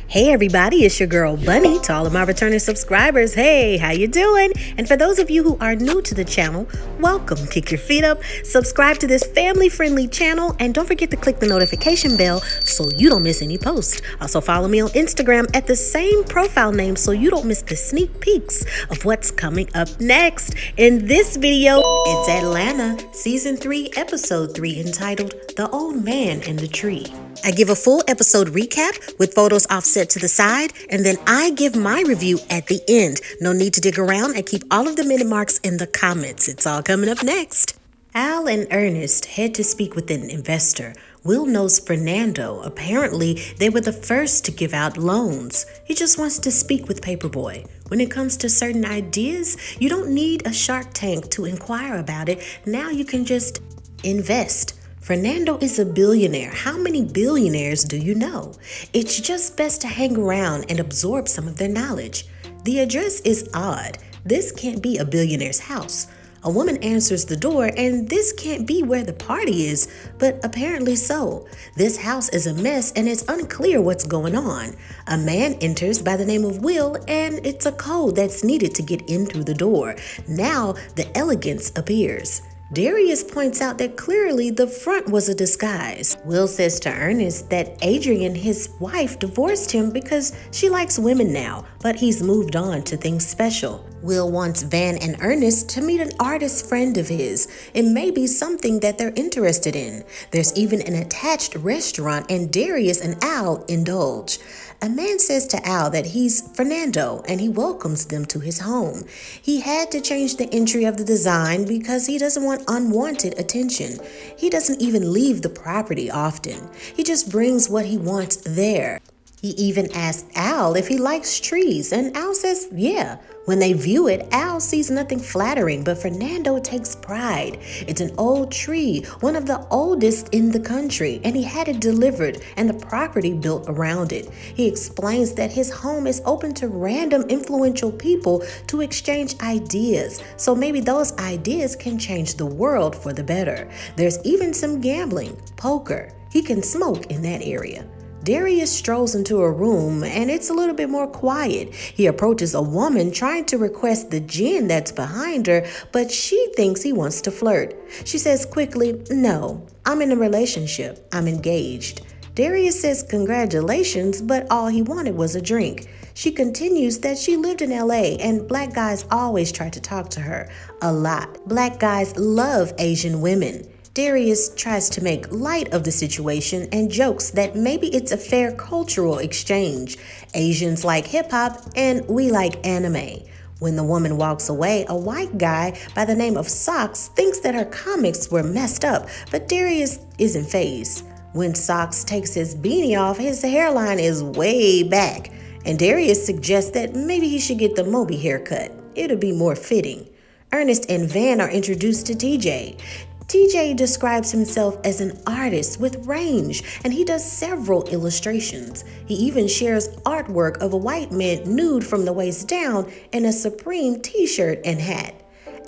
Hey everybody, it's your girl Bunny. To all of my returning subscribers, hey, how you doing? And for those of you who are new to the channel, welcome. Kick your feet up, subscribe to this family-friendly channel, and don't forget to click the notification bell so you don't miss any posts. Also follow me on Instagram at the same profile name so you don't miss the sneak peeks of what's coming up next. In this video, it's Atlanta, Season 3, Episode 3, entitled The Old Man in the Tree. I give a full episode recap with photos offset to the side, and then I give my review at the end. No need to dig around and keep all of the minute marks in the comments. It's all coming up next. Al and Ernest head to speak with an investor. Will knows Fernando. Apparently, they were the first to give out loans. He just wants to speak with Paperboy. When it comes to certain ideas, you don't need a Shark Tank to inquire about it. Now you can just invest. Fernando is a billionaire. How many billionaires do you know? It's just best to hang around and absorb some of their knowledge. The address is odd. This can't be a billionaire's house. A woman answers the door, and this can't be where the party is, but apparently so. This house is a mess, and it's unclear what's going on. A man enters by the name of Will, and it's a code that's needed to get in through the door. Now the elegance appears. Darius points out that clearly the front was a disguise. Will says to Ernest that Adrian, his wife, divorced him because she likes women now, but he's moved on to things special. Will wants Van and Ernest to meet an artist friend of his. It may be something that they're interested in. There's even an attached restaurant, and Darius and Al indulge. A man says to Al that he's Fernando and he welcomes them to his home. He had to change the entry of the design because he doesn't want unwanted attention. He doesn't even leave the property often. He just brings what he wants there. He even asked Al if he likes trees, and Al says, yeah. When they view it, Al sees nothing flattering, but Fernando takes pride. It's an old tree, one of the oldest in the country, and he had it delivered and the property built around it. He explains that his home is open to random influential people to exchange ideas, so maybe those ideas can change the world for the better. There's even some gambling, poker. He can smoke in that area. Darius strolls into a room, and it's a little bit more quiet. He approaches a woman trying to request the gin that's behind her, but she thinks he wants to flirt. She says quickly, no, I'm in a relationship. I'm engaged. Darius says congratulations, but all he wanted was a drink. She continues that she lived in LA and black guys always try to talk to her. A lot. Black guys love Asian women. Darius tries to make light of the situation and jokes that maybe it's a fair cultural exchange. Asians like hip-hop and we like anime. When the woman walks away, a white guy by the name of Xoxo thinks that her comics were messed up, but Darius isn't fazed. When Xoxo takes his beanie off, his hairline is way back, and Darius suggests that maybe he should get the Moby haircut. It'll be more fitting. Ernest and Van are introduced to TJ. TJ describes himself as an artist with range, and he does several illustrations. He even shares artwork of a white man nude from the waist down in a Supreme t-shirt and hat.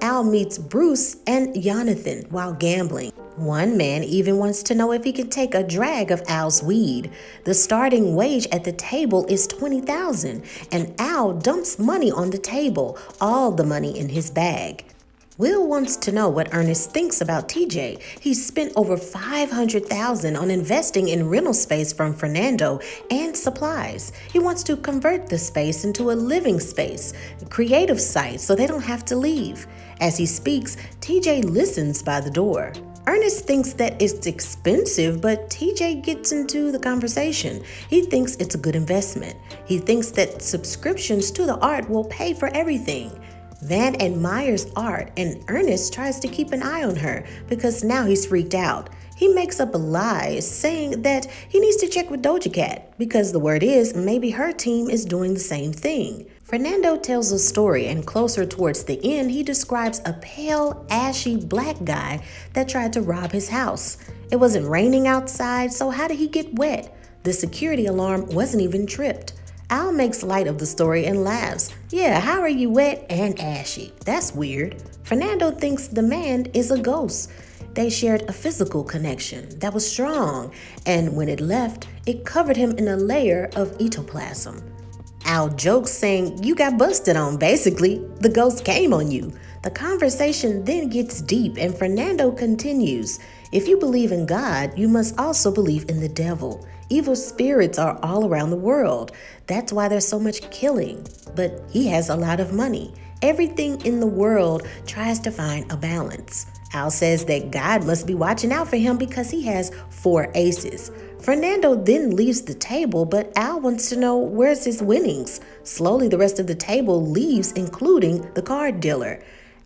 Al meets Bruce and Jonathan while gambling. One man even wants to know if he can take a drag of Al's weed. The starting wage at the table is $20,000, and Al dumps money on the table, all the money in his bag. Will wants to know what Ernest thinks about TJ. He's spent over $500,000 on investing in rental space from Fernando and supplies. He wants to convert the space into a living space, a creative site, so they don't have to leave. As he speaks, TJ listens by the door. Ernest thinks that it's expensive, but TJ gets into the conversation. He thinks it's a good investment. He thinks that subscriptions to the art will pay for everything. Van admires art, and Ernest tries to keep an eye on her because now he's freaked out. He makes up a lie saying that he needs to check with Doja Cat because the word is maybe her team is doing the same thing. Fernando tells a story, and closer towards the end, he describes a pale, ashy black guy that tried to rob his house. It wasn't raining outside, so how did he get wet? The security alarm wasn't even tripped. Al makes light of the story and laughs. Yeah, how are you wet and ashy? That's weird. Fernando thinks the man is a ghost. they shared a physical connection that was strong, and when it left, it covered him in a layer of ectoplasm. Al jokes saying, "You got busted on, basically. The ghost came on you." The conversation then gets deep, and Fernando continues, "If you believe in God, you must also believe in the devil. Evil spirits are all around the world. That's why there's so much killing. But he has a lot of money. Everything in the world tries to find a balance." Al says that God must be watching out for him because he has 4 aces. Fernando then leaves the table, but Al wants to know where's his winnings. Slowly, the rest of the table leaves, including the card dealer.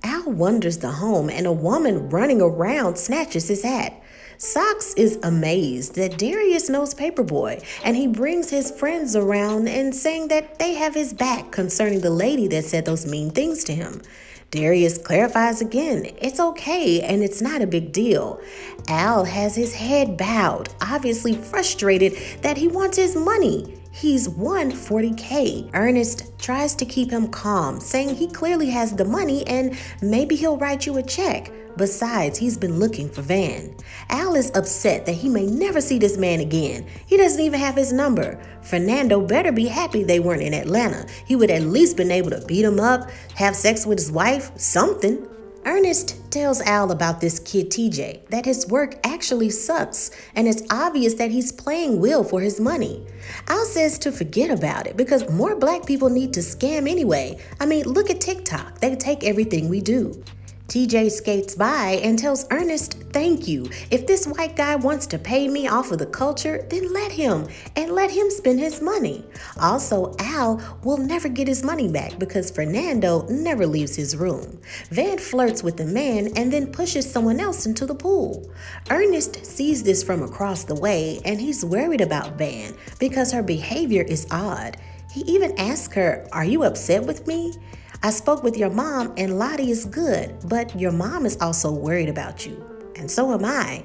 Al wanders the home, and a woman running around snatches his hat. Sox is amazed that Darius knows Paperboy, and he brings his friends around and saying that they have his back concerning the lady that said those mean things to him. Darius clarifies again, it's okay and it's not a big deal. Al has his head bowed, obviously frustrated that he wants his money. He's won $40K. Ernest tries to keep him calm, saying he clearly has the money and maybe he'll write you a check. Besides, he's been looking for Van. Al is upset that he may never see this man again. He doesn't even have his number. Fernando better be happy they weren't in Atlanta. He would at least been able to beat him up, have sex with his wife, something. Ernest tells Al about this kid TJ, that his work actually sucks, and it's obvious that he's playing Will for his money. Al says to forget about it because more black people need to scam anyway. I mean, look at TikTok. They take everything we do. TJ skates by and tells Ernest, "Thank you. If this white guy wants to pay me off of the culture, then let him, and let him spend his money." Also, Al will never get his money back because Fernando never leaves his room. Van flirts with the man and then pushes someone else into the pool. Ernest sees this from across the way, and he's worried about Van because her behavior is odd. He even asks her, "Are you upset with me? I spoke with your mom and Lottie is good, but your mom is also worried about you. And so am I."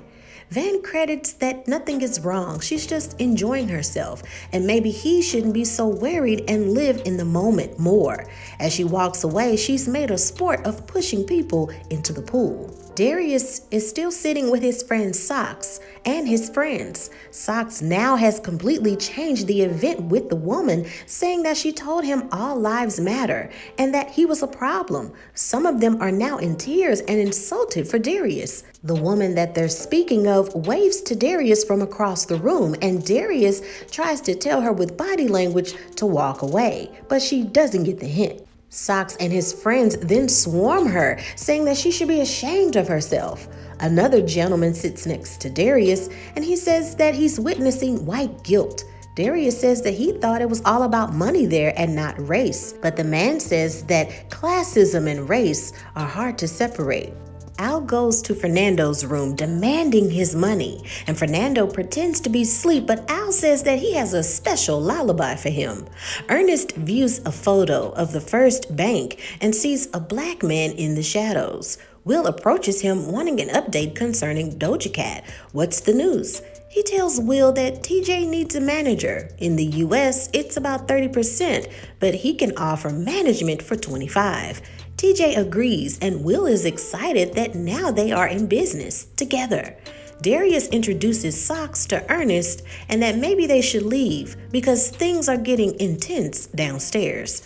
Van credits that nothing is wrong. She's just enjoying herself, and maybe he shouldn't be so worried and live in the moment more. As she walks away, she's made a sport of pushing people into the pool. Darius is still sitting with his friend Sox and his friends. Sox now has completely changed the event with the woman, saying that she told him all lives matter and that he was a problem. Some of them are now in tears and insulted for Darius. The woman that they're speaking of waves to Darius from across the room, and Darius tries to tell her with body language to walk away, but she doesn't get the hint. Sox and his friends then swarm her, saying that she should be ashamed of herself. Another gentleman sits next to Darius, and he says that he's witnessing white guilt. Darius says that he thought it was all about money there and not race, but the man says that classism and race are hard to separate. Al goes to Fernando's room demanding his money, and Fernando pretends to be asleep, but Al says that he has a special lullaby for him. Ernest views a photo of the first bank and sees a black man in the shadows. Will approaches him wanting an update concerning Doja Cat. What's the news? He tells Will that TJ needs a manager. In the US, it's about 30%, but he can offer management for 25%. TJ agrees, and Will is excited that now they are in business together. Darius introduces Sox to Ernest and that maybe they should leave because things are getting intense downstairs.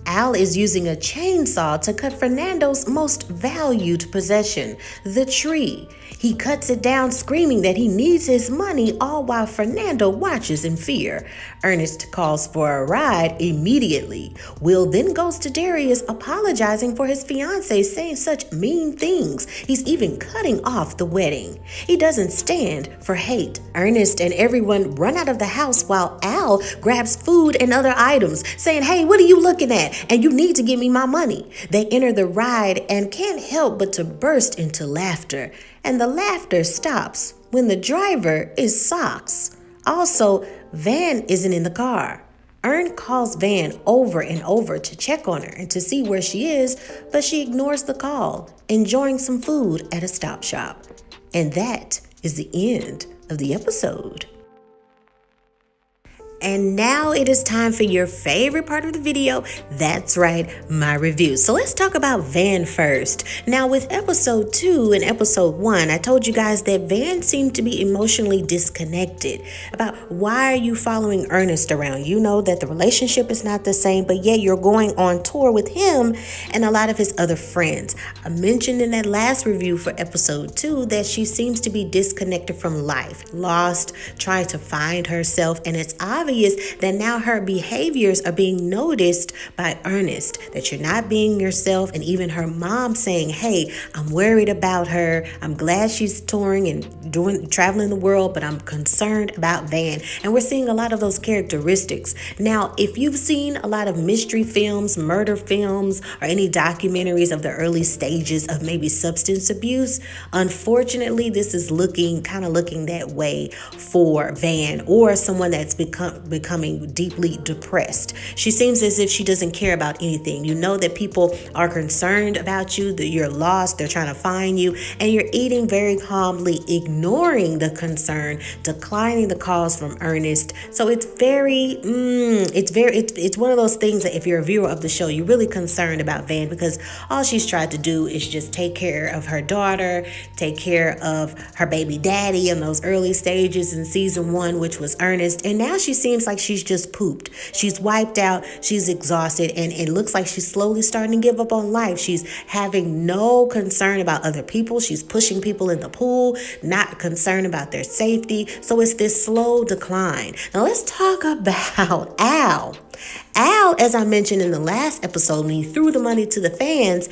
Al is using a chainsaw to cut Fernando's most valued possession, the tree. He cuts it down, screaming that he needs his money, all while Fernando watches in fear. Ernest calls for a ride immediately. Will then goes to Darius, apologizing for his fiancé saying such mean things. He's even cutting off the wedding. He doesn't stand for hate. Ernest and everyone run out of the house while Al grabs food and other items, saying, "Hey, what are you looking at? And you need to give me my money." They enter the ride and can't help but to burst into laughter. And the laughter stops when the driver is Sox. Also, Van isn't in the car. Ern calls Van over and over to check on her and to see where she is, but she ignores the call, enjoying some food at a stop shop. And that is the end of the episode. And now it is time for your favorite part of the video. That's right, my review. So let's talk about Van first. Now with episode 2 and episode 1, I told you guys that Van seemed to be emotionally disconnected about why are you following Ernest around? You know that the relationship is not the same, but yet you're going on tour with him and a lot of his other friends. I mentioned in that last review for episode 2 that she seems to be disconnected from life, lost, trying to find herself, and it's obvious that now her behaviors are being noticed by Ernest, that you're not being yourself, and even her mom saying, hey, I'm worried about her. I'm glad she's touring and traveling the world, but I'm concerned about Van. And we're seeing a lot of those characteristics. Now, if you've seen a lot of mystery films, murder films, or any documentaries of the early stages of maybe substance abuse, unfortunately, this is looking that way for Van, or someone that's becoming deeply depressed. She seems as if she doesn't care about anything. You know that people are concerned about you, that you're lost, they're trying to find you, and you're eating very calmly, ignoring the concern, declining the calls from Ernest. So it's one of those things that if you're a viewer of the show, you're really concerned about Van, because all she's tried to do is just take care of her daughter, take care of her baby daddy in those early stages in season 1, which was Ernest. And now she seems like she's just pooped. She's wiped out. She's exhausted. And it looks like she's slowly starting to give up on life. She's having no concern about other people. She's pushing people in the pool, not concerned about their safety. So it's this slow decline. Now let's talk about Al. Al, as I mentioned in the last episode, when he threw the money to the fans,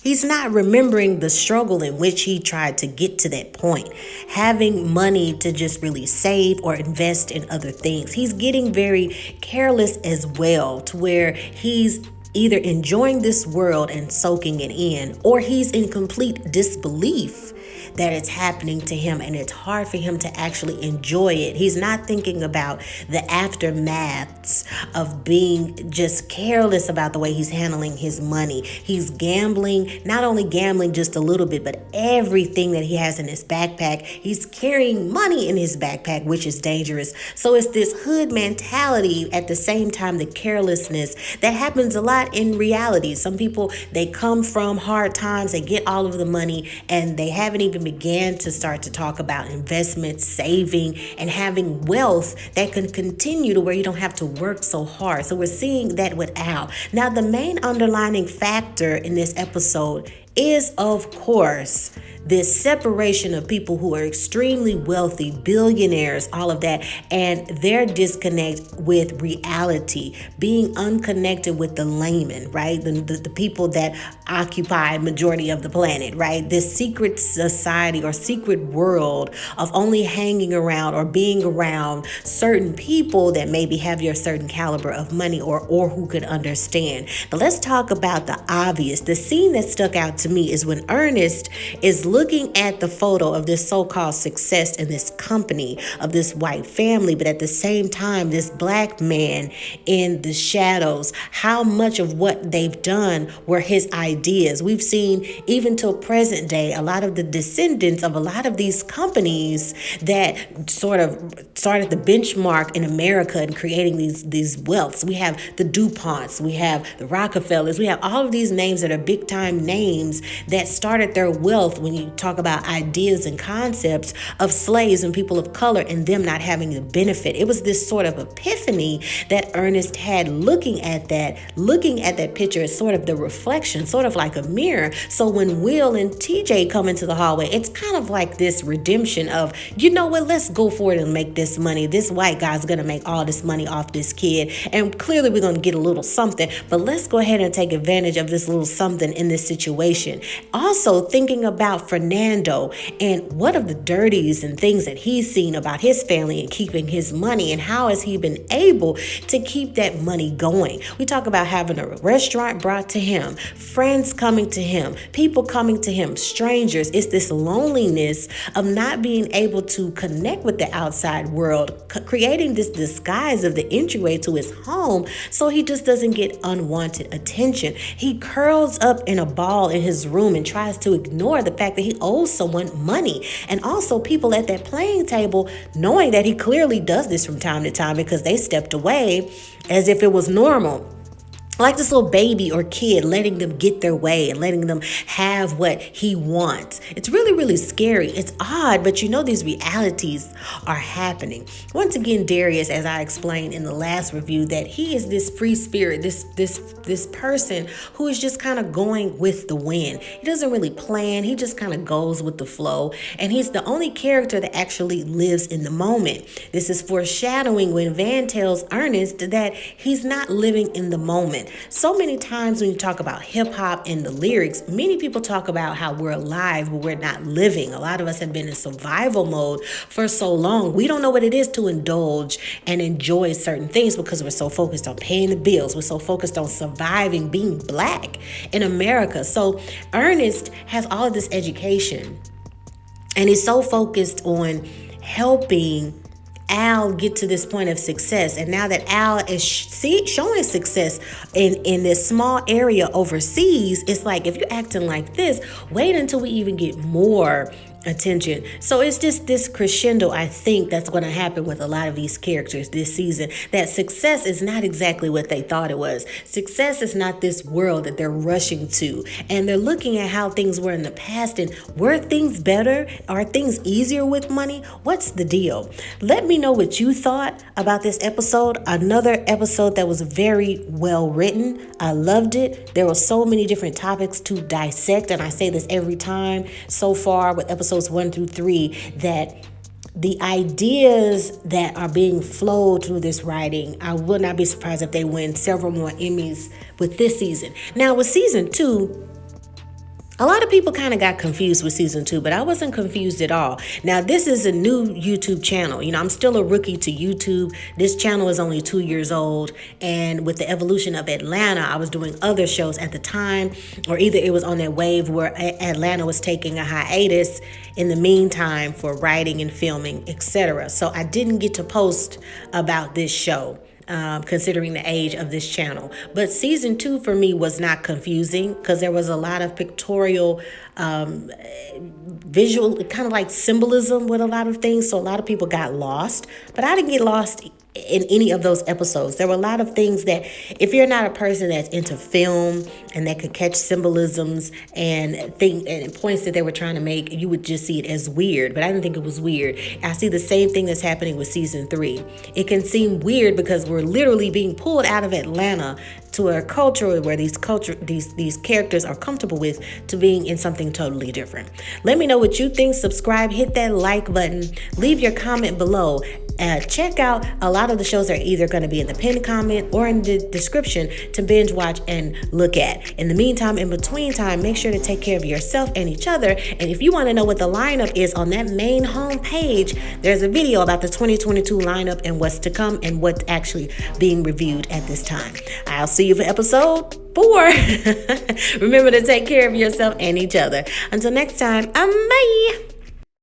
he's not remembering the struggle in which he tried to get to that point, having money to just really save or invest in other things. He's getting very careless as well, to where he's either enjoying this world and soaking it in, or he's in complete disbelief that it's happening to him, and it's hard for him to actually enjoy it. He's not thinking about the aftermaths of being just careless about the way he's handling his money. He's gambling, not only gambling just a little bit, but everything that he has in his backpack. He's carrying money in his backpack, which is dangerous. So it's this hood mentality, at the same time, the carelessness that happens a lot in reality. Some people, they come from hard times, they get all of the money, and they haven't even began to start to talk about investment, saving, and having wealth that can continue to where you don't have to work so hard. So we're seeing that with Al. Now, the main underlining factor in this episode is, of course, this separation of people who are extremely wealthy, billionaires, all of that, and their disconnect with reality, being unconnected with the layman, right? The people that occupy majority of the planet, right? This secret society or secret world of only hanging around or being around certain people that maybe have your certain caliber of money or who could understand. Now let's talk about the obvious. The scene that stuck out to me is when Ernest is looking at the photo of this so-called success in this company of this white family, but at the same time, this black man in the shadows, how much of what they've done were his ideas. We've seen, even till present day, a lot of the descendants of a lot of these companies that sort of started the benchmark in America and creating these wealths. We have the DuPonts, we have the Rockefellers, we have all of these names that are big time names that started their wealth when you talk about ideas and concepts of slaves and people of color and them not having the benefit. It was this sort of epiphany that Ernest had looking at that picture as sort of the reflection, sort of like a mirror. So when Will and TJ come into the hallway, it's kind of like this redemption of, you know what, let's go for it and make this money. This white guy's going to make all this money off this kid. And clearly we're going to get a little something, but let's go ahead and take advantage of this little something in this situation. Also thinking about Fernando and what of the dirties and things that he's seen about his family and keeping his money, and how has he been able to keep that money going. We talk about having a restaurant brought to him, friends coming to him, people coming to him, strangers. It's this loneliness of not being able to connect with the outside world, creating this disguise of the entryway to his home so he just doesn't get unwanted attention. He curls up in a ball in his room and tries to ignore the fact that he owes someone money. And also people at that playing table, knowing that he clearly does this from time to time because they stepped away as if it was normal. Like this little baby or kid, letting them get their way and letting them have what he wants. It's really, really scary. It's odd, but these realities are happening. Once again, Darius, as I explained in the last review, that he is this free spirit, this person who is just kind of going with the wind. He doesn't really plan. He just kind of goes with the flow. And he's the only character that actually lives in the moment. This is foreshadowing when Van tells Ernest that he's not living in the moment. So many times when you talk about hip hop and the lyrics, many people talk about how we're alive, but we're not living. A lot of us have been in survival mode for so long. We don't know what it is to indulge and enjoy certain things because we're so focused on paying the bills. We're so focused on surviving, being black in America. So Ernest has all of this education and he's so focused on helping Al get to this point of success. And now that Al is showing success in this small area overseas, it's like, if you're acting like this, wait until we even get more attention. So it's just this crescendo, I think, that's going to happen with a lot of these characters this season, that success is not exactly what they thought it was. Success is not this world that they're rushing to, and they're looking at how things were in the past, and were things better? Are things easier with money? What's the deal? Let me know what you thought about this episode. Another episode that was very well written. I loved it. There were so many different topics to dissect, and I say this every time so far with episodes 1 through 3, that the ideas that are being flowed through this writing, I would not be surprised if they win several more Emmys with this season. Now with season 2, a lot of people kind of got confused with season 2, but I wasn't confused at all. Now, this is a new YouTube channel. I'm still a rookie to YouTube. This channel is only 2 years old. And with the evolution of Atlanta, I was doing other shows at the time, or either it was on that wave where Atlanta was taking a hiatus in the meantime for writing and filming, etc. So I didn't get to post about this show. Considering the age of this channel. But season 2 for me was not confusing because there was a lot of pictorial visual, kind of like symbolism with a lot of things. So a lot of people got lost, but I didn't get lost in any of those episodes. There were a lot of things that, if you're not a person that's into film and that could catch symbolisms and points that they were trying to make, you would just see it as weird. But I didn't think it was weird. I see the same thing that's happening with season 3. It can seem weird because we're literally being pulled out of Atlanta to a culture where these characters are comfortable with, to being in something totally different. Let me know what you think. Subscribe, hit that like button, leave your comment below. Check out a lot of the shows that are either going to be in the pinned comment or in the description to binge watch and look at. In the meantime, in between time, make sure to take care of yourself and each other. And if you want to know what the lineup is on that main home page, there's a video about the 2022 lineup and what's to come and what's actually being reviewed at this time. I'll see you for episode 4. Remember to take care of yourself and each other. Until next time, bye.